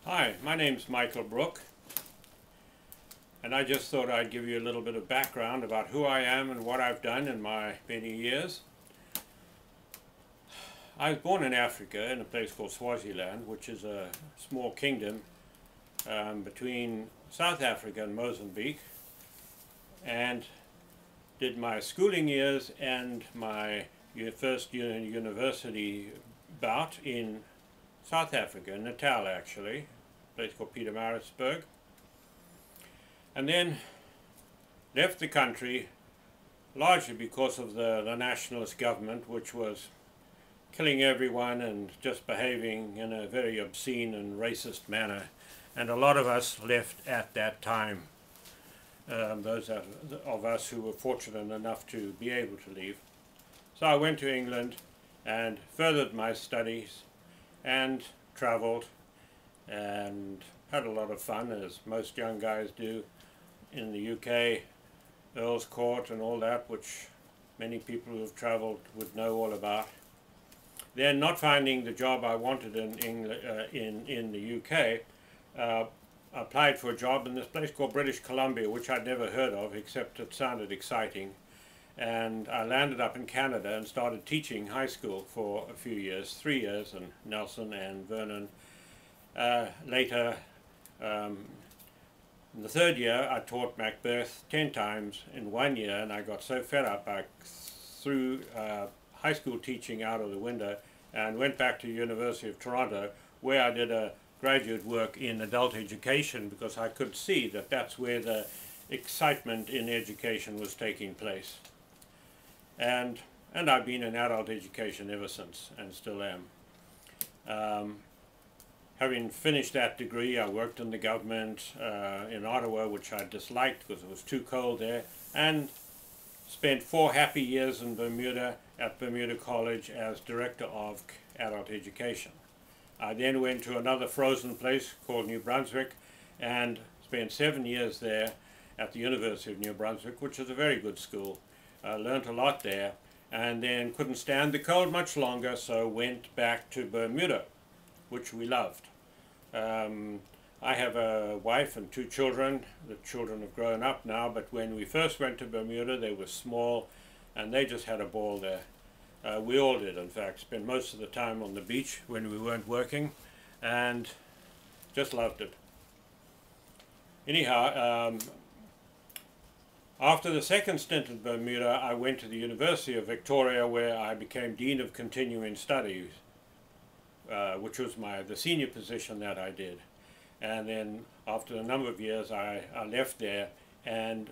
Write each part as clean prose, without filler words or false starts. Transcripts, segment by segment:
Hi, my name's Michael Brooke, and I just thought I'd give you a little bit of background about who I am and what I've done in my many years. I was born in Africa in a place called Swaziland, which is a small kingdom between South Africa and Mozambique, and did my schooling years and my first university bout in South Africa, Natal actually, a place called Pietermaritzburg, and then left the country largely because of the nationalist government, which was killing everyone and just behaving in a very obscene and racist manner. And a lot of us left at that time, those of us who were fortunate enough to be able to leave. So I went to England and furthered my studies and traveled and had a lot of fun, as most young guys do, in the UK, Earl's Court and all that, which many people who have traveled would know all about. Then, not finding the job I wanted in England, in the UK, I applied for a job in this place called British Columbia, which I'd never heard of, except it sounded exciting. And I landed up in Canada and started teaching high school for a few years, 3 years, in Nelson and Vernon. Later, in the third year, I taught Macbeth 10 times in 1 year, and I got so fed up I threw high school teaching out of the window and went back to the University of Toronto, where I did a graduate work in adult education, because I could see that that's where the excitement in education was taking place. And I've been in adult education ever since, and still am. Having finished that degree, I worked in the government in Ottawa, which I disliked because it was too cold there, and spent 4 happy years in Bermuda at Bermuda College as Director of Adult Education. I then went to another frozen place called New Brunswick and spent 7 years there at the University of New Brunswick, which is a very good school. I learned a lot there, and then couldn't stand the cold much longer, so went back to Bermuda, which we loved. I have a wife and 2 children. The children have grown up now, but when we first went to Bermuda, they were small, and they just had a ball there. We all did, in fact, spent most of the time on the beach when we weren't working, and just loved it. Anyhow, after the second stint in Bermuda, I went to the University of Victoria, where I became Dean of Continuing Studies, which was the senior position that I did. And then after a number of years, I left there and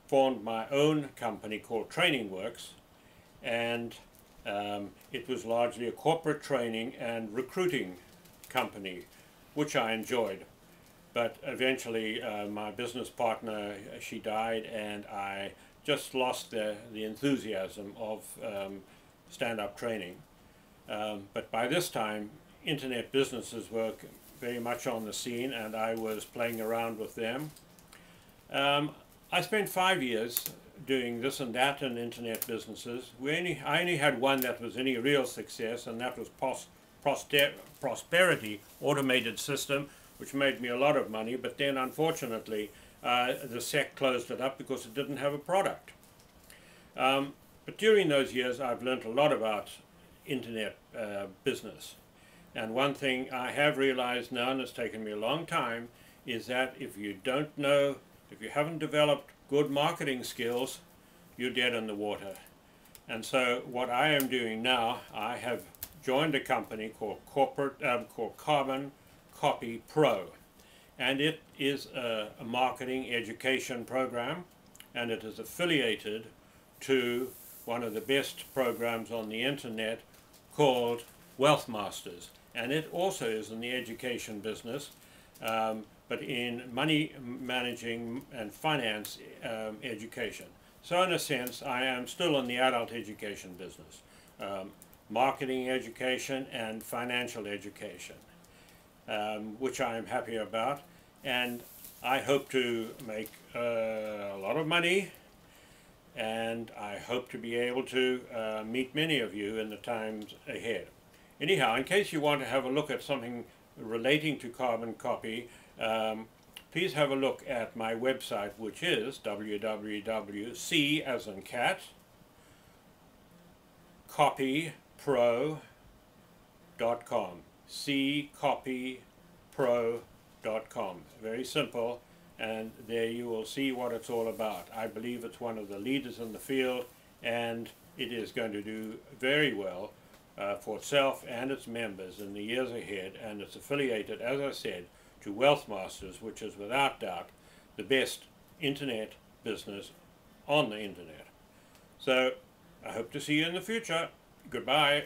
formed my own company called Training Works, and it was largely a corporate training and recruiting company, which I enjoyed. But eventually my business partner, she died, and I just lost the enthusiasm of stand-up training. But by this time, internet businesses were very much on the scene, and I was playing around with them. I spent 5 years doing this and that in internet businesses. I only had one that was any real success, and that was Prosperity Automated System, which made me a lot of money, but then unfortunately the SEC closed it up because it didn't have a product. But during those years I've learned a lot about internet business. And one thing I have realized now, and it's taken me a long time, is that if you haven't developed good marketing skills, you're dead in the water. And so what I am doing now, I have joined a company called Carbon Copy Pro, and it is a marketing education program, and it is affiliated to one of the best programs on the internet called Wealth Masters, and it also is in the education business, but in money managing and finance education. So in a sense, I am still in the adult education business, marketing education and financial education. Which I am happy about, and I hope to make a lot of money, and I hope to be able to meet many of you in the times ahead. Anyhow, in case you want to have a look at something relating to carbon copy, please have a look at my website, which is www.c as in cat, copypro.com. ccopypro.com. Very simple, and there you will see what it's all about. I believe it's one of the leaders in the field, and it is going to do very well for itself and its members in the years ahead, and it's affiliated, as I said, to Wealth Masters, which is without doubt the best internet business on the internet. So I hope to see you in the future. Goodbye.